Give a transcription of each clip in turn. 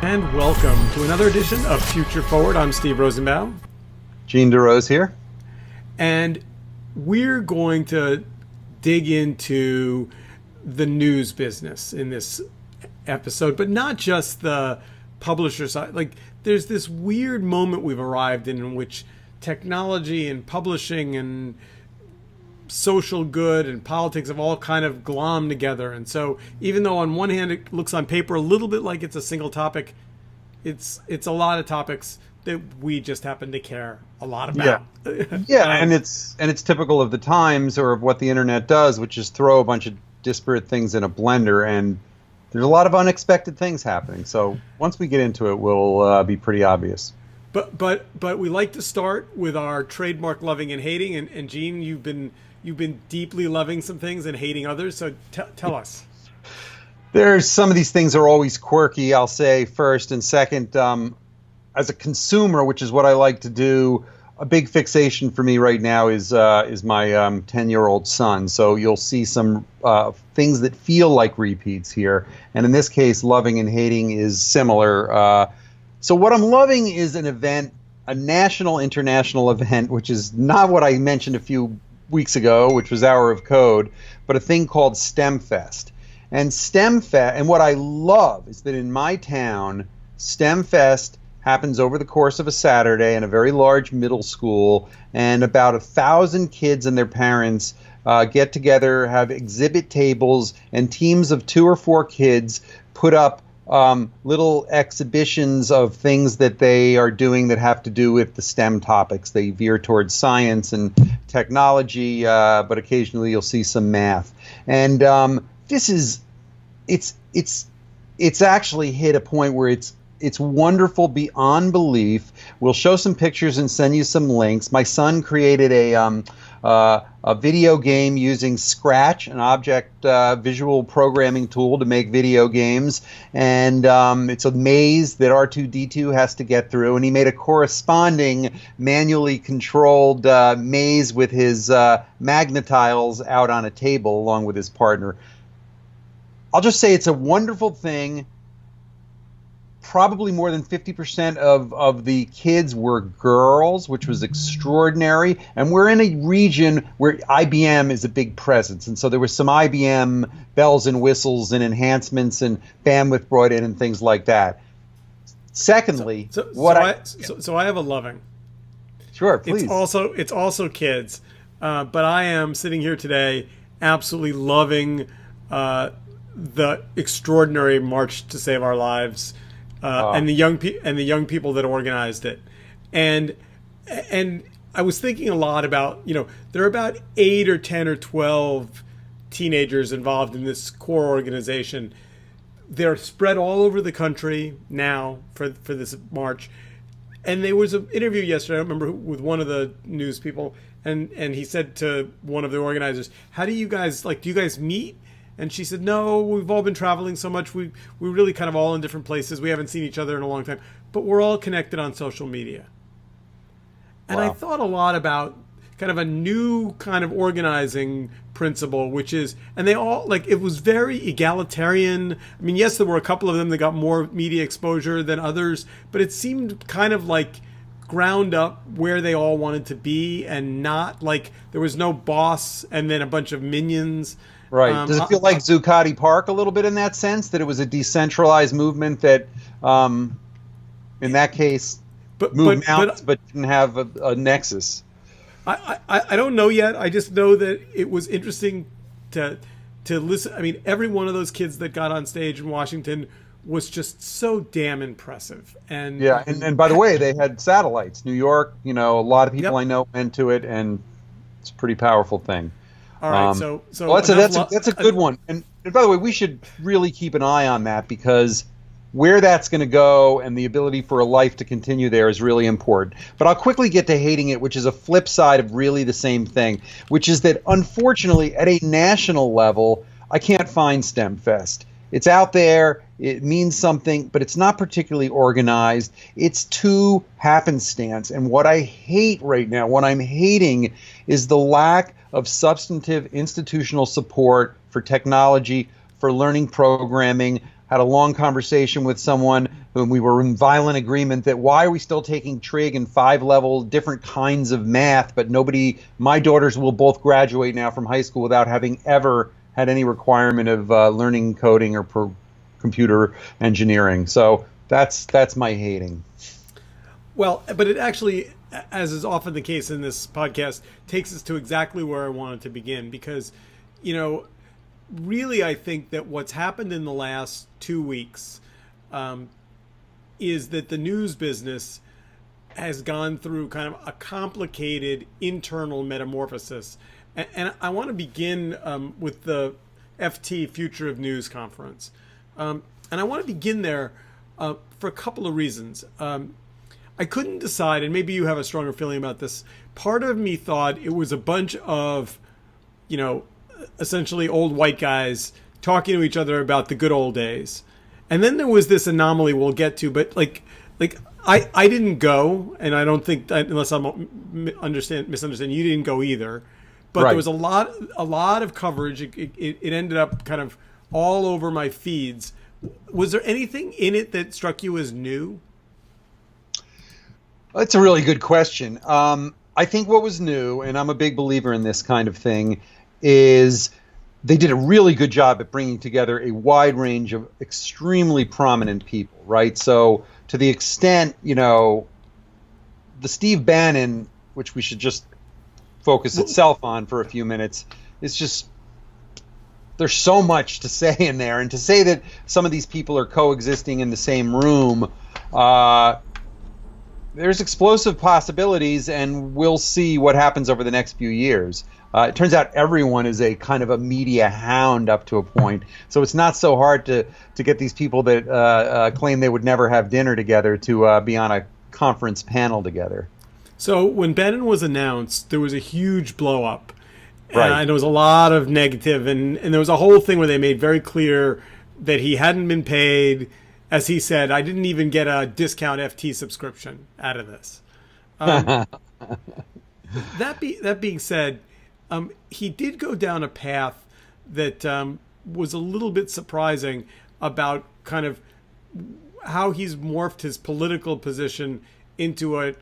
And welcome to another edition of Future Forward. I'm Steve Rosenbaum. Gene DeRose here. And we're going to dig into the news business in this episode, but not just the publisher side. Like, there's this weird moment we've arrived in which technology and publishing and social good and politics have all kind of glommed together. And so even though on one hand it looks on paper a little bit like it's a single topic, it's a lot of topics that we just happen to care a lot about. Yeah, and it's typical of the times or of what the internet does, which is throw a bunch of disparate things in a blender, and there's a lot of unexpected things happening. So once we get into it, we'll be pretty obvious. But we like to start with our trademark loving and hating, and Gene, you've been deeply loving some things and hating others, so tell us. There's some of these things are always quirky, I'll say, first. And second, as a consumer, which is what I like to do, a big fixation for me right now is my 10-year-old son. So you'll see some things that feel like repeats here. And in this case, loving and hating is similar. So what I'm loving is an event, a national, international event, which is not what I mentioned a few weeks ago, which was Hour of Code, but a thing called STEM Fest. And STEM Fest, and what I love is that in my town, STEM Fest happens over the course of a Saturday in a very large middle school, and about 1,000 kids and their parents get together, have exhibit tables, and teams of 2 or 4 kids put up little exhibitions of things that they are doing that have to do with the STEM topics. They veer towards science and technology, but occasionally you'll see some math. And it's actually hit a point where it's wonderful beyond belief. We'll show some pictures and send you some links. My son created a video game using Scratch, an object visual programming tool to make video games. And it's a maze that R2-D2 has to get through. And he made a corresponding manually controlled maze with his magnetiles out on a table along with his partner. I'll just say it's a wonderful thing. Probably more than 50% of the kids were girls, which was extraordinary. And we're in a region where IBM is a big presence. And so there was some IBM bells and whistles and enhancements and bandwidth brought in and things like that. Secondly, so I have a loving. Sure, please. It's also kids. But I am sitting here today absolutely loving the extraordinary March to Save Our Lives. And the young people that organized it, and I was thinking a lot about, there are about 8 or 10 or 12 teenagers involved in this core organization. They're spread all over the country now for this march. And there was an interview yesterday, I don't remember, with one of the news people, and he said to one of the organizers, "How do you guys do you guys meet?" And she said, "No, we've all been traveling so much. We're really kind of all in different places. We haven't seen each other in a long time, but we're all connected on social media." And wow. I thought a lot about kind of a new kind of organizing principle, which is, and they all, it was very egalitarian. I mean, yes, there were a couple of them that got more media exposure than others, but it seemed kind of like ground up where they all wanted to be, and not like there was no boss and then a bunch of minions. Right. Does it feel like Zuccotti Park a little bit in that sense, that it was a decentralized movement that, in that case, moved mountains but didn't have a nexus? I don't know yet. I just know that it was interesting to listen. I mean, every one of those kids that got on stage in Washington was just so damn impressive. And yeah, and by the way, they had satellites. New York, a lot of people I know went to it, and it's a pretty powerful thing. All right, so well, that's a good one. And by the way, we should really keep an eye on that, because where that's going to go and the ability for a life to continue there is really important. But I'll quickly get to hating it, which is a flip side of really the same thing, which is that unfortunately at a national level, I can't find STEM Fest. It's out there, it means something, but it's not particularly organized. It's too happenstance. And what I hate right now, what I'm hating, is the lack of substantive institutional support for technology, for learning programming. Had a long conversation with someone and we were in violent agreement that why are we still taking trig and 5-level different kinds of math, but my daughters will both graduate now from high school without having ever had any requirement of learning coding or computer engineering. So that's my hating. Well, but it actually, as is often the case in this podcast, takes us to exactly where I wanted to begin, because, really I think that what's happened in the last 2 weeks is that the news business has gone through kind of a complicated internal metamorphosis. And I want to begin with the FT Future of News conference. And I want to begin there for a couple of reasons. I couldn't decide, and maybe you have a stronger feeling about this. Part of me thought it was a bunch of, essentially old white guys talking to each other about the good old days. And then there was this anomaly we'll get to, but I didn't go, and I don't think, unless I'm misunderstanding, you didn't go either. But There was a lot of coverage. It ended up kind of all over my feeds. Was there anything in it that struck you as new? That's a really good question. I think what was new, and I'm a big believer in this kind of thing, is they did a really good job at bringing together a wide range of extremely prominent people, right? So to the extent, the Steve Bannon, which we should just focus itself on for a few minutes, is just, there's so much to say in there. And to say that some of these people are coexisting in the same room, there's explosive possibilities, and we'll see what happens over the next few years. It turns out everyone is a kind of a media hound up to a point, so it's not so hard to get these people that claim they would never have dinner together to be on a conference panel together. So when Bannon was announced, there was a huge blow up. Right. And there was a lot of negative, and there was a whole thing where they made very clear that he hadn't been paid. As he said, I didn't even get a discount FT subscription out of this. That being said, he did go down a path that was a little bit surprising about kind of how he's morphed his political position into I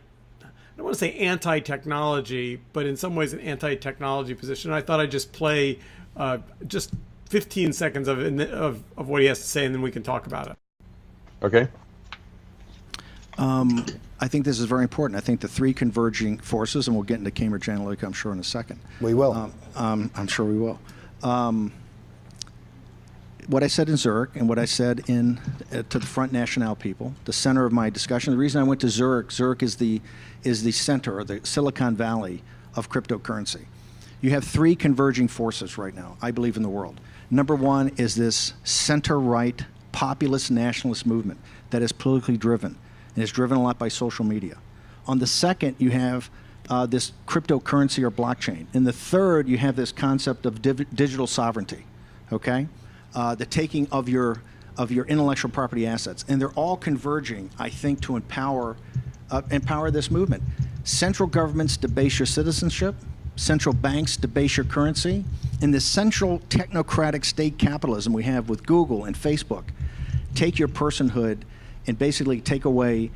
don't want to say anti-technology, but in some ways an anti-technology position. I thought I'd just play just 15 seconds of what he has to say, and then we can talk about it. Okay. I think this is very important. I think the three converging forces, and we'll get into Cambridge Analytica, I'm sure, in a second. We will. I'm sure we will. What I said in Zurich and what I said to the Front National people, the center of my discussion. The reason I went to Zurich is the center, or the Silicon Valley of cryptocurrency. You have three converging forces right now, I believe, in the world. Number one is this center-right populist nationalist movement that is politically driven, and is driven a lot by social media. On the second, you have this cryptocurrency or blockchain. In the third, you have this concept of digital sovereignty, okay? The taking of your intellectual property assets. And they're all converging, I think, to empower this movement. Central governments debase your citizenship. Central banks debase your currency. And the central technocratic state capitalism we have with Google and Facebook take your personhood and basically take away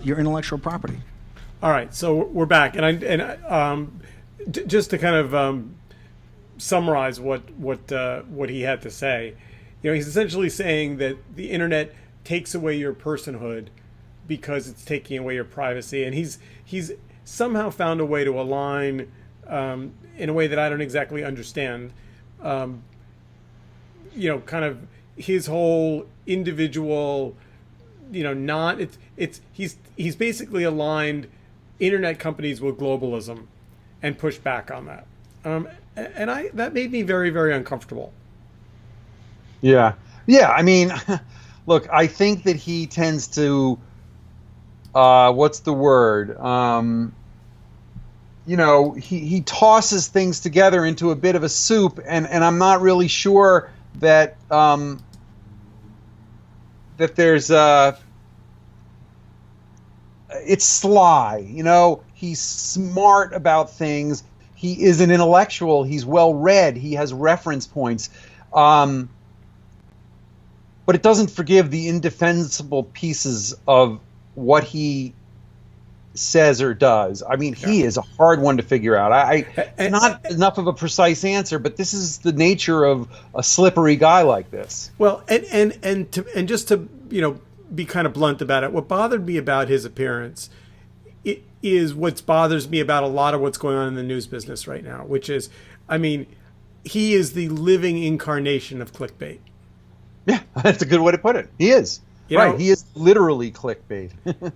your intellectual property. All right, so we're back, and just to kind of summarize what he had to say, he's essentially saying that the internet takes away your personhood because it's taking away your privacy, and he's somehow found a way to align in a way that I don't exactly understand. Kind of his whole individual, he's basically aligned internet companies with globalism and pushed back on that. And that made me very, very uncomfortable. Yeah. I mean, look, I think that he tends to, what's the word? He tosses things together into a bit of a soup, and I'm not really sure that that there's it's sly. He's smart about things. He is an intellectual. He's well read. He has reference points. But but it doesn't forgive the indefensible pieces of what he says or does. I mean, he is a hard one to figure out. It's not enough of a precise answer, but this is the nature of a slippery guy like this. Well, and just to, you know, be kind of blunt about it, what bothered me about his appearance is what bothers me about a lot of what's going on in the news business right now, which is, I mean, he is the living incarnation of clickbait. Yeah, that's a good way to put it. He is. He is literally clickbait.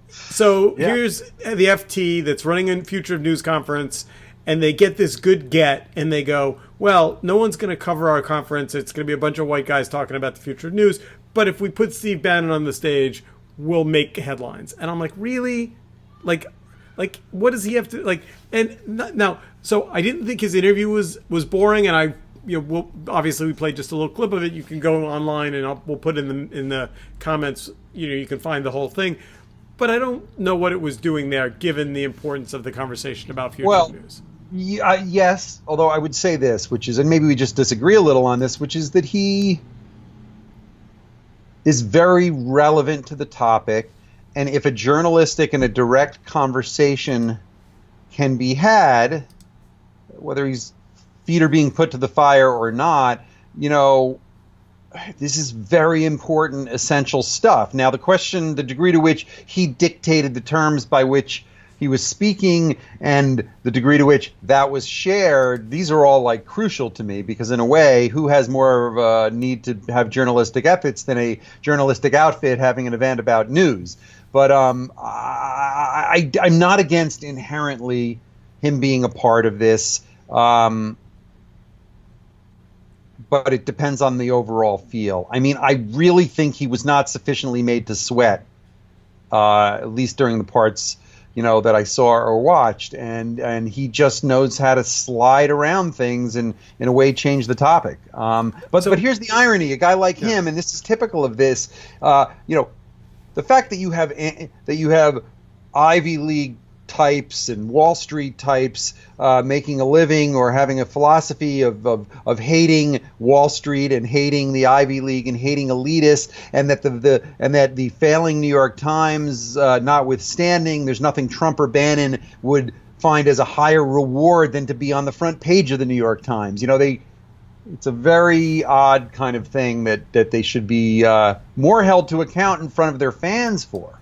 So here's the FT that's running a Future of News conference, and they get this good get, and they go, well, no one's going to cover our conference. It's going to be a bunch of white guys talking about the future of news. But if we put Steve Bannon on the stage, we'll make headlines. And I'm like, really? Like, what does he have to, like, and now, so I didn't think his interview was boring, and obviously we played just a little clip of it. You can go online and we'll put in the comments, you can find the whole thing. But I don't know what it was doing there, given the importance of the conversation about future news. Yes, although I would say this, which is, and maybe we just disagree a little on this, which is that he is very relevant to the topic. And if a journalistic and a direct conversation can be had, whether his feet are being put to the fire or not, this is very important, essential stuff. Now, the degree to which he dictated the terms by which he was speaking and the degree to which that was shared, these are all like crucial to me, because in a way, who has more of a need to have journalistic ethics than a journalistic outfit having an event about news? But I'm not against inherently him being a part of this. But it depends on the overall feel. I mean, I really think he was not sufficiently made to sweat, at least during the parts, that I saw or watched. And he just knows how to slide around things and in a way change the topic. But here's the irony: a guy like him, and this is typical of this, the fact that you have Ivy League types and Wall Street types making a living or having a philosophy of hating Wall Street and hating the Ivy League and hating elitists, and that the failing New York Times, notwithstanding, there's nothing Trump or Bannon would find as a higher reward than to be on the front page of the New York Times. It's a very odd kind of thing that they should be more held to account in front of their fans for.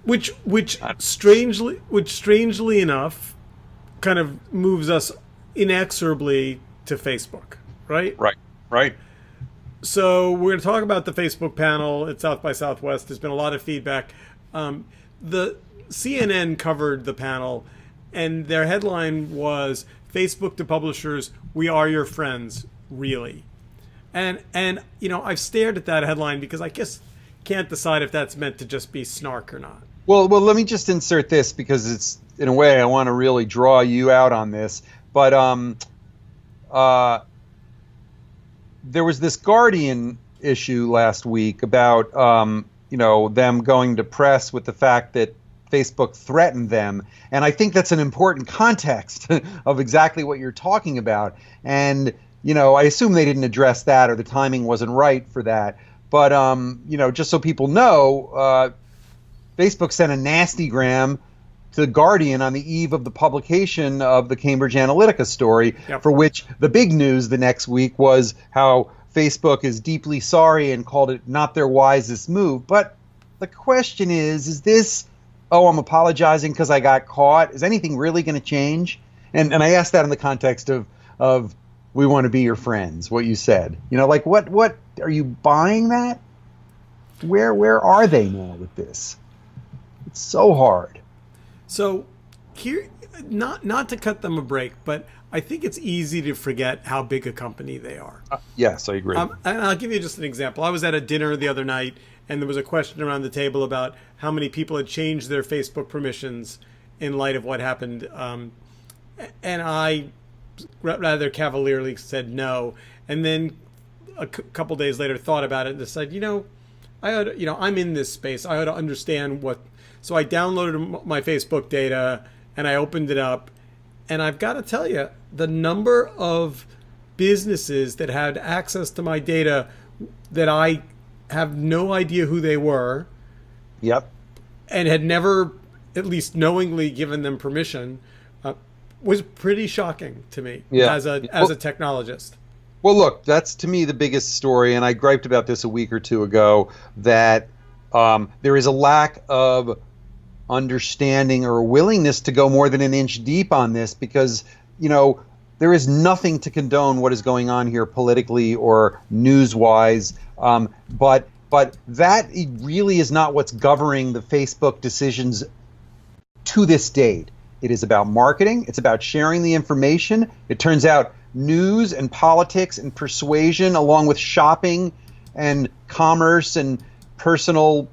Which strangely enough, kind of moves us inexorably to Facebook, right? Right. So we're going to talk about the Facebook panel at South by Southwest. There's been a lot of feedback. The CNN covered the panel, and their headline was "Facebook to publishers: We are your friends, really." And I've stared at that headline because I guess can't decide if that's meant to just be snark or not. Well, let me just insert this because it's, in a way, I want to really draw you out on this. But there was this Guardian issue last week about them going to press with the fact that Facebook threatened them, and I think that's an important context of exactly what you're talking about. And I assume they didn't address that, or the timing wasn't right for that. But just so people know, Facebook sent a nastygram to the Guardian on the eve of the publication of the Cambridge Analytica story, for which the big news the next week was how Facebook is deeply sorry and called it not their wisest move. But the question is this, I'm apologizing because I got caught? Is anything really going to change? And I asked that in the context of we want to be your friends, what you said. What are you buying that? Where are they now with this? It's so hard. So here, not to cut them a break, but I think it's easy to forget how big a company they are. Yes, I agree. And I'll give you just an example. I was at a dinner the other night, and there was a question around the table about how many people had changed their Facebook permissions in light of what happened. And I rather cavalierly said no. And then a couple days later thought about it and decided, I'm in this space. I ought to understand what. So I downloaded my Facebook data and I opened it up, and I've got to tell you, the number of businesses that had access to my data that I have no idea who they were. Yep. And had never, at least knowingly, given them permission, was pretty shocking to me as a technologist. Well, look, that's to me the biggest story, and I griped about this a week or two ago, that there is a lack of understanding or a willingness to go more than an inch deep on this, because, there is nothing to condone what is going on here politically or news-wise, but that really is not what's governing the Facebook decisions to this date. It is about marketing. It's about sharing the information. It turns out news and politics and persuasion, along with shopping and commerce and personal,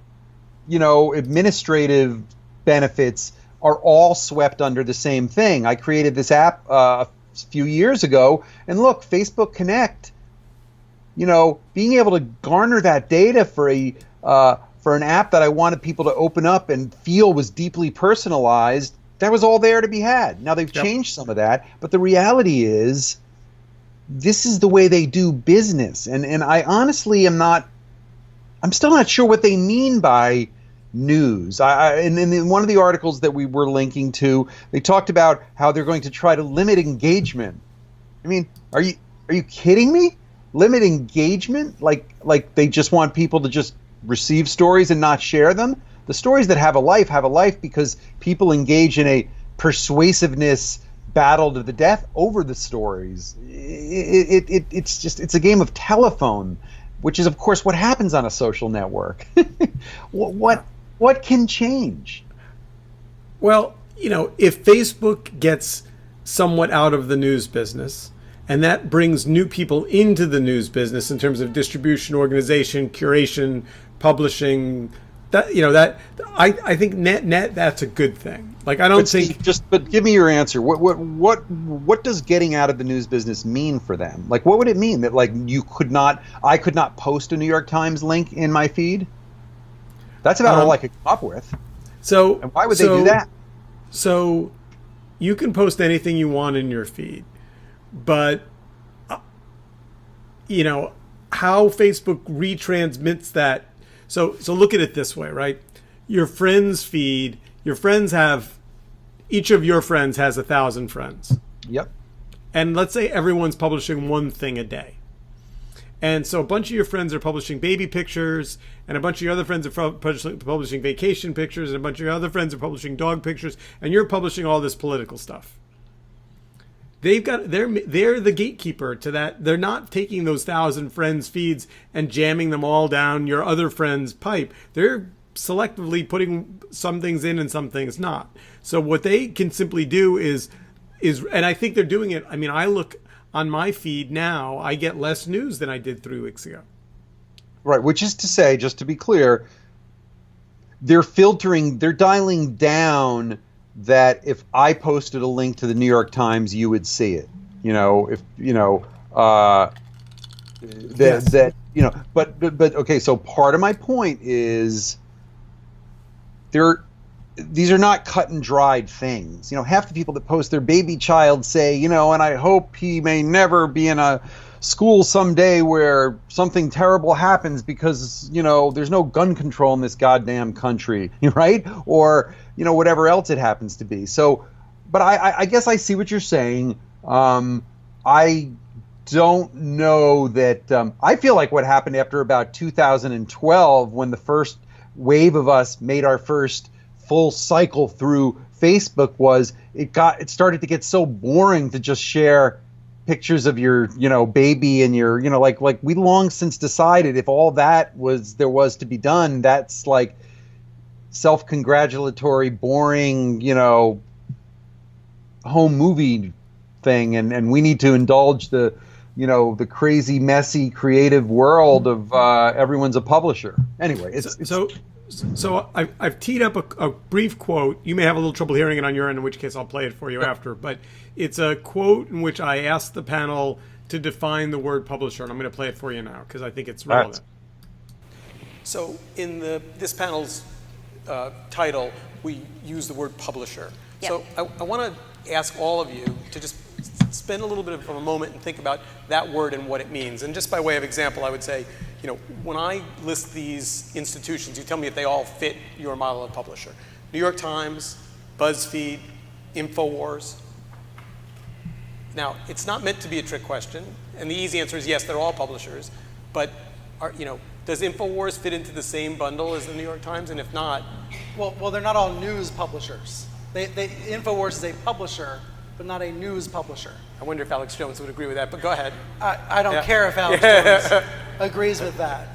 administrative benefits, are all swept under the same thing. I created this app a few years ago, and look, Facebook Connect, being able to garner that data for an app that I wanted people to open up and feel was deeply personalized, that was all there to be had. Now they've changed some of that, but the reality is this is the way they do business. And I honestly I'm still not sure what they mean by news. And in one of the articles that we were linking to, they talked about how they're going to try to limit engagement. I mean, are you kidding me? Limit engagement? Like they just want people to just receive stories and not share them? The stories that have a life because people engage in a persuasiveness battle to the death over the stories. It's a game of telephone, which is of course what happens on a social network. What can change? Well, if Facebook gets somewhat out of the news business, and that brings new people into the news business in terms of distribution, organization, curation, publishing, I think net that's a good thing. Like, I don't think but give me your answer. What does getting out of the news business mean for them? Like, what would it mean that I could not post a New York Times link in my feed? That's about all I could come up with. And why would they do that? So you can post anything you want in your feed, but how Facebook retransmits that. So look at it this way, right? Your friends' feed, each of your friends has 1,000 friends. Yep. And let's say everyone's publishing one thing a day. And so a bunch of your friends are publishing baby pictures, and a bunch of your other friends are publishing vacation pictures, and a bunch of your other friends are publishing dog pictures, and you're publishing all this political stuff. They're the gatekeeper to that. They're not taking those 1,000 friends' feeds and jamming them all down your other friend's pipe. They're selectively putting some things in and some things not. So what they can simply do is, and I think they're doing it. I mean, I look on my feed now, I get less news than I did 3 weeks ago. Right, which is to say, just to be clear, they're dialing down that if I posted a link to the New York Times, you would see it. But okay, so part of my point is these are not cut and dried things. Half the people that post their baby child say, and I hope he may never be in a school someday where something terrible happens because, there's no gun control in this goddamn country, right? Or, whatever else it happens to be. So, but I guess I see what you're saying. I don't know that, I feel like what happened after about 2012 when the first wave of us made our first full cycle through Facebook was it started to get so boring to just share pictures of your baby and your like we long since decided if all that there was to be done, that's like self-congratulatory boring home movie thing, and we need to indulge the crazy messy creative world of everyone's a publisher. Anyway, So I've teed up a brief quote. You may have a little trouble hearing it on your end, in which case I'll play it for you after. But it's a quote in which I asked the panel to define the word publisher, and I'm going to play it for you now because I think it's relevant. So in this panel's title, we use the word publisher. Yep. So I want to ask all of you to just spend a little bit of a moment and think about that word and what it means. And just by way of example, I would say, when I list these institutions, you tell me if they all fit your model of publisher. New York Times, BuzzFeed, InfoWars. Now, it's not meant to be a trick question, and the easy answer is yes, they're all publishers, but does InfoWars fit into the same bundle as the New York Times? And if not, well, they're not all news publishers. InfoWars is a publisher, but not a news publisher. I wonder if Alex Jones would agree with that, but go ahead. I don't care if Alex Jones agrees with that.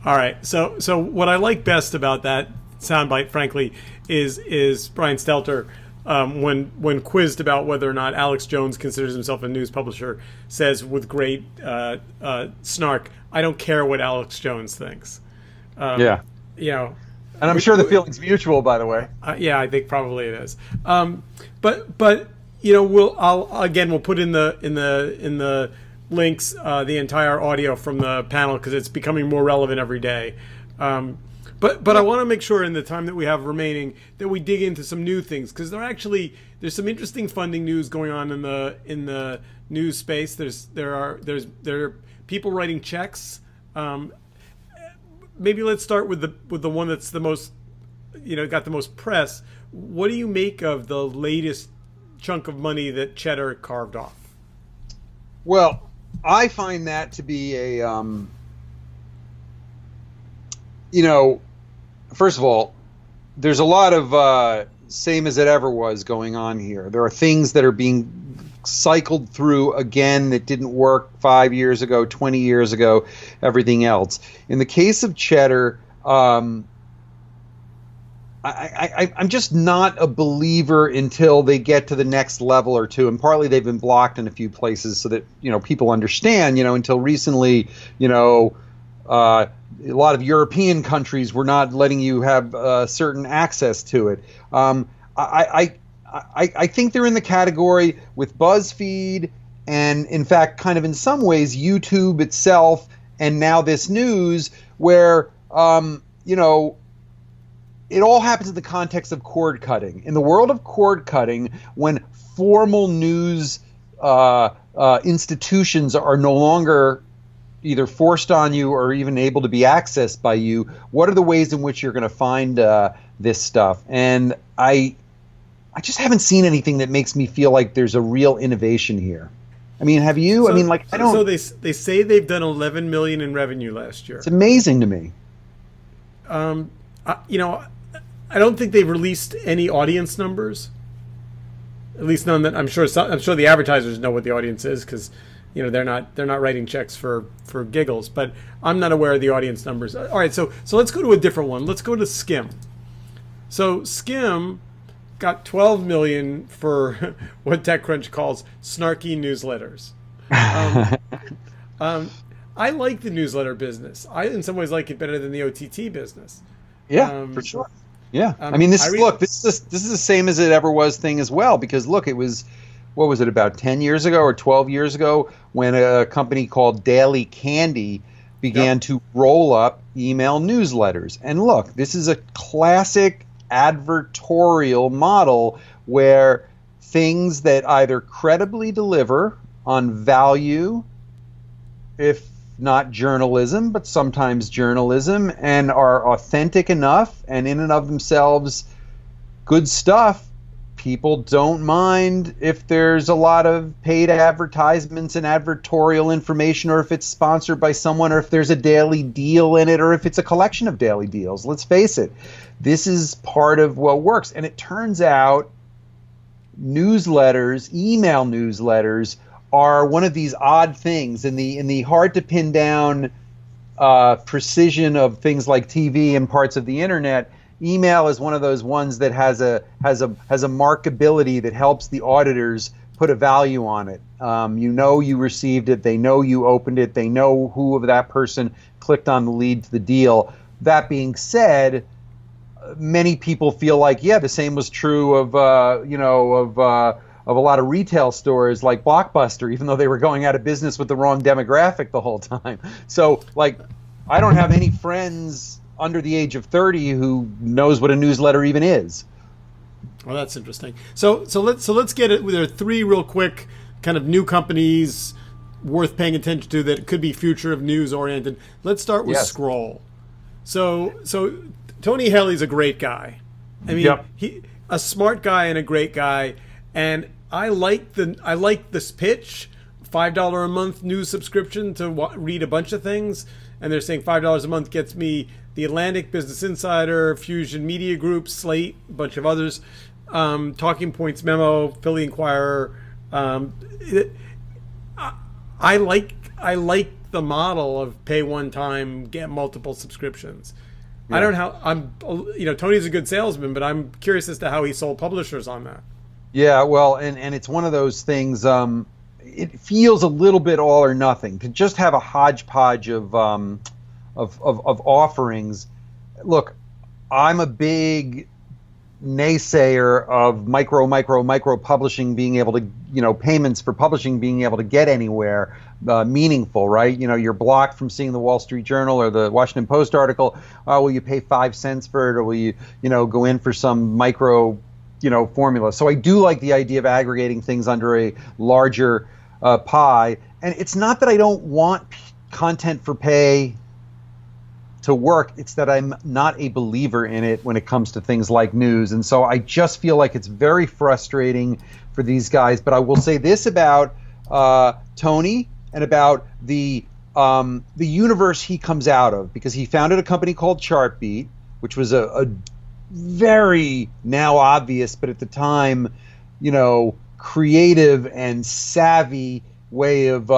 All right. So what I like best about that soundbite, frankly, is Brian Stelter, when quizzed about whether or not Alex Jones considers himself a news publisher, says with great snark, "I don't care what Alex Jones thinks." Yeah. And I'm sure the feeling's mutual, by the way. Yeah, I think probably it is. But we'll put in the links the entire audio from the panel because it's becoming more relevant every day. But I want to make sure in the time that we have remaining that we dig into some new things because there's some interesting funding news going on in the news space. There are people writing checks. Maybe let's start with the one that's the most, got the most press. What do you make of the latest chunk of money that Cheddar carved off? Well, I find that to be a, first of all, there's a lot of same as it ever was going on here. There are things that are being cycled through again that didn't work 5 years ago, 20 years ago, everything else. In the case of Cheddar, I'm just not a believer until they get to the next level or two, and partly they've been blocked in a few places so that people understand. Until recently, a lot of European countries were not letting you have certain access to it. I think they're in the category with BuzzFeed and, in fact, kind of in some ways, YouTube itself and now this news where, it all happens in the context of cord cutting. In the world of cord cutting, when formal news institutions are no longer either forced on you or even able to be accessed by you, what are the ways in which you're going to find this stuff? And I just haven't seen anything that makes me feel like there's a real innovation here. I mean, have you? I don't. So they say they've done $11 million in revenue last year. It's amazing to me. I don't think they've released any audience numbers. At least none that I'm sure the advertisers know what the audience is because they're not writing checks for giggles. But I'm not aware of the audience numbers. All right, so let's go to a different one. Let's go to Theskimm. So Theskimm got $12 million for what TechCrunch calls snarky newsletters. I like the newsletter business. I, in some ways, like it better than the OTT business. Yeah, for sure. Yeah, I mean, this is the same as it ever was thing as well. Because look, it was, what was it, about 10 years ago or 12 years ago when a company called Daily Candy began to roll up email newsletters. And look, this is a classic advertorial model where things that either credibly deliver on value, if not journalism, but sometimes journalism, and are authentic enough and in and of themselves good stuff, people don't mind if there's a lot of paid advertisements and advertorial information, or if it's sponsored by someone, or if there's a daily deal in it, or if it's a collection of daily deals. Let's face it, this is part of what works. And it turns out newsletters, email newsletters, are one of these odd things in the hard to pin down precision of things like TV and parts of the internet. Email is one of those ones that has a markability that helps the auditors put a value on it. You received it, they know you opened it, they know who of that person clicked on the lead to the deal. That being said, many people feel like, the same was true of a lot of retail stores like Blockbuster, even though they were going out of business with the wrong demographic the whole time. So, I don't have any friends under the age of 30 who knows what a newsletter even is. Well, that's interesting. So let's get it. There are three real quick kind of new companies worth paying attention to that could be future of news oriented. Let's start with Scroll. So Tony Haile is a great guy. I mean, he a smart guy and a great guy, and I like this pitch. $5 a month news subscription to read a bunch of things, and they're saying $5 a month gets me The Atlantic, Business Insider, Fusion Media Group, Slate, a bunch of others, Talking Points Memo, Philly Inquirer. I like the model of pay one time, get multiple subscriptions. Yeah. I don't know how Tony's a good salesman, but I'm curious as to how he sold publishers on that. Yeah, well, and it's one of those things. It feels a little bit all or nothing to just have a hodgepodge of offerings. Look, I'm a big naysayer of micro publishing being able to, payments for publishing being able to get anywhere meaningful, right? You're blocked from seeing the Wall Street Journal or the Washington Post article. Will you pay 5 cents for it, or will you, go in for some micro, formula? So I do like the idea of aggregating things under a larger pie. And it's not that I don't want content for pay to work, it's that I'm not a believer in it when it comes to things like news. And so I just feel like it's very frustrating for these guys. But I will say this about Tony and about the universe he comes out of, because he founded a company called Chartbeat, which was a very now obvious, but at the time, creative and savvy way of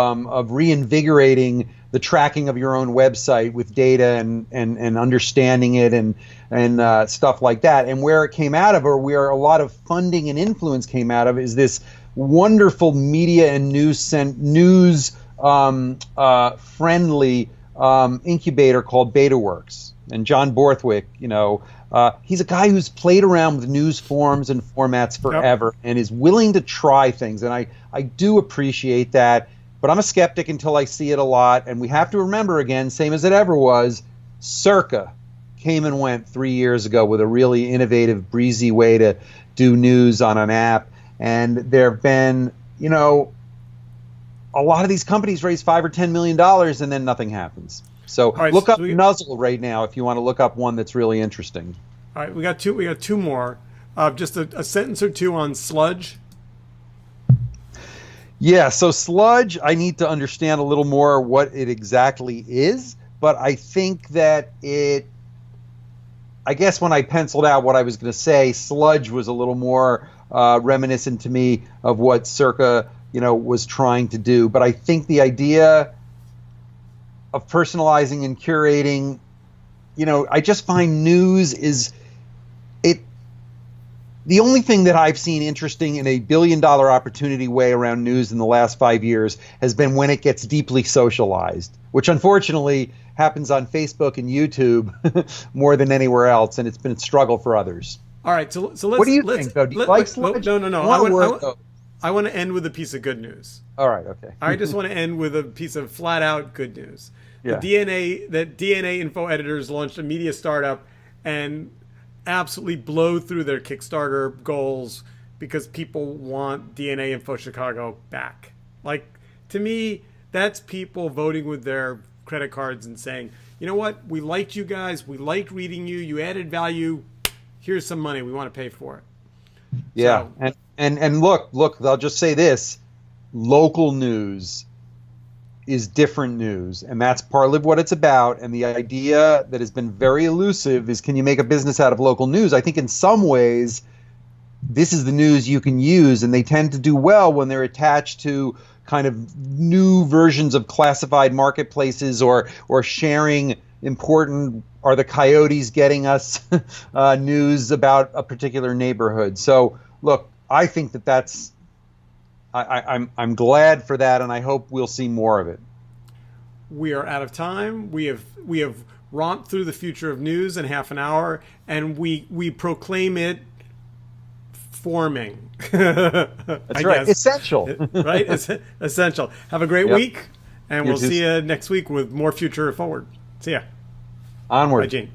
reinvigorating the tracking of your own website with data and understanding it and stuff like that. And where it came out of, or where a lot of funding and influence came out of, is this wonderful media and news friendly incubator called BetaWorks. And John Borthwick, he's a guy who's played around with news forms and formats forever and is willing to try things. And I do appreciate that. But I'm a skeptic until I see it a lot. And we have to remember, again, same as it ever was, Circa came and went 3 years ago with a really innovative, breezy way to do news on an app. And there have been, a lot of these companies raise $5 or $10 million and then nothing happens. So look up Nuzzle right now if you want to look up one that's really interesting. All right, we got two more. Just a sentence or two on Sludge. Yeah, so Sludge, I need to understand a little more what it exactly is, but I think that I guess when I penciled out what I was going to say, Sludge was a little more reminiscent to me of what Circa, was trying to do. But I think the idea of personalizing and curating, I just find news is the only thing that I've seen interesting in a billion-dollar opportunity way around news in the last 5 years has been when it gets deeply socialized, which unfortunately happens on Facebook and YouTube more than anywhere else, and it's been a struggle for others. All right, so let's. What do you think, though? Do you like Sludge? No. I want to end with a piece of good news. All right, okay. I just want to end with a piece of flat-out good news. Yeah. The DNAinfo editors launched a media startup and absolutely blow through their Kickstarter goals because people want DNAinfo Chicago back. Like, to me, that's people voting with their credit cards and saying, you know what, we liked you guys, we liked reading you, you added value, here's some money, we want to pay for it. Yeah, so, and look, I'll just say this, local news is different news, and that's partly what it's about. And the idea that has been very elusive is, can you make a business out of local news? I think in some ways this is the news you can use, and they tend to do well when they're attached to kind of new versions of classified marketplaces or sharing important, are the coyotes getting us news about a particular neighborhood. So look, I think that's I'm glad for that, and I hope we'll see more of it. We are out of time. We have romped through the future of news in half an hour, and we proclaim it forming. That's right. Essential. Right? It's essential. Have a great week, and we'll see you next week with more Future Forward. See ya. Onward. Bye, Gene.